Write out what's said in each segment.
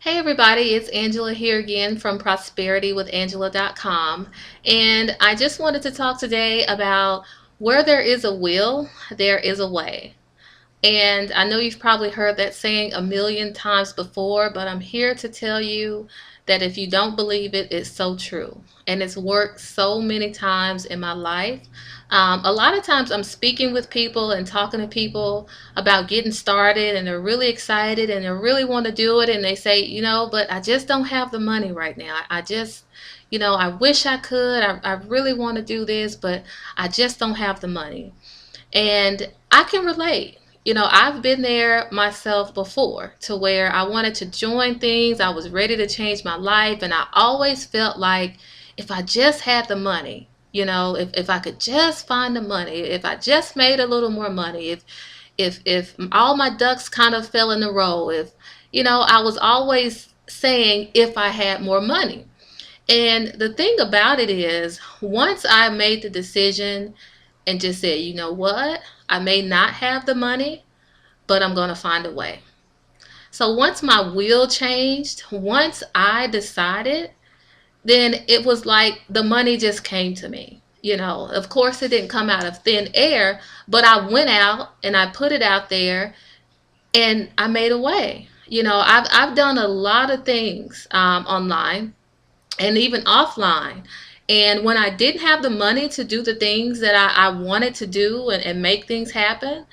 Hey everybody, it's Angela here again from prosperitywithangela.com, and I just wanted to talk today about where there is a will, there is a way. And I know you've probably heard that saying a million times before, but I'm here to tell you that if you don't believe it, it's so true. And it's worked so many times in my life. A lot of times I'm speaking with people and talking to people about getting started, and they're really excited and they really want to do it. And they say, but I just don't have the money right now. I just, I wish I could. I really want to do this, but I just don't have the money. And I can relate. I've been there myself before to where I wanted to join things. I was ready to change my life. And I always felt like if I just had the money, if I could just find the money, if I just made a little more money, if all my ducks kind of fell in a row, if, I was always saying if I had more money. And the thing about it is, once I made the decision and just said, you know what? I may not have the money, but I'm going to find a way. So once my will changed, once I decided, then it was like the money just came to me. Of course, it didn't come out of thin air, but I went out and I put it out there and I made a way. I've done a lot of things online and even offline. And when I didn't have the money to do the things that I wanted to do and make things happen,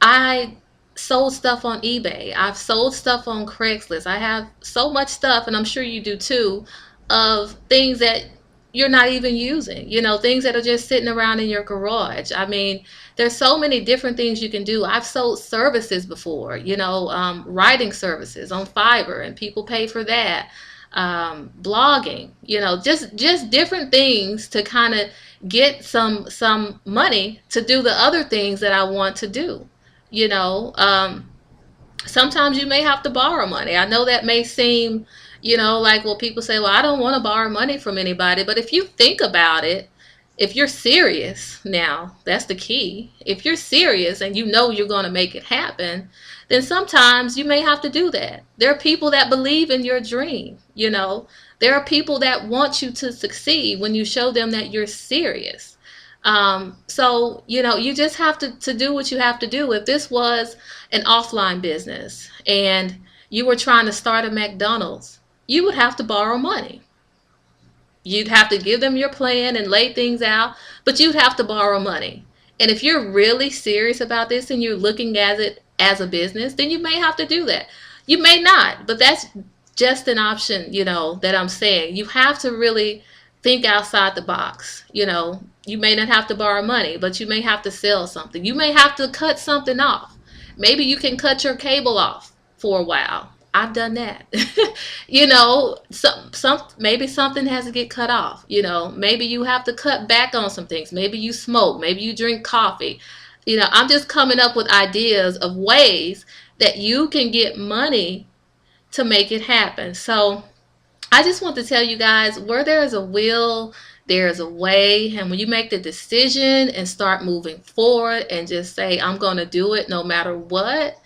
I sold stuff on eBay. I've sold stuff on Craigslist. I have so much stuff, and I'm sure you do too, of things that you're not even using, things that are just sitting around in your garage. I mean, there's so many different things you can do. I've sold services before, writing services on Fiverr, and people pay for that. Blogging, just different things to kind of get some money to do the other things that I want to do. You know, um, Sometimes you may have to borrow money. I know that may seem, like, well, people say, well, I don't want to borrow money from anybody. But if you think about it, if you're serious, now that's the key. If you're serious and you know you're going to make it happen, then sometimes you may have to do that. There are people that believe in your dream, There are people that want you to succeed when you show them that you're serious. You just have to do what you have to do. If this was an offline business and you were trying to start a McDonald's, you would have to borrow money. You'd have to give them your plan and lay things out, but you'd have to borrow money. And if you're really serious about this and you're looking at it as a business, then you may have to do that. You may not, but that's just an option, that I'm saying. You have to really think outside the box. You may not have to borrow money, but you may have to sell something. You may have to cut something off. Maybe you can cut your cable off for a while. I've done that. Some maybe something has to get cut off. Maybe you have to cut back on some things. Maybe you smoke. Maybe you drink coffee. I'm just coming up with ideas of ways that you can get money to make it happen. So I just want to tell you guys, where there is a will, there is a way. And when you make the decision and start moving forward and just say, I'm going to do it no matter what,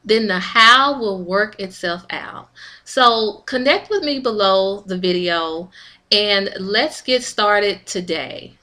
then the how will work itself out. So connect with me below the video and let's get started today.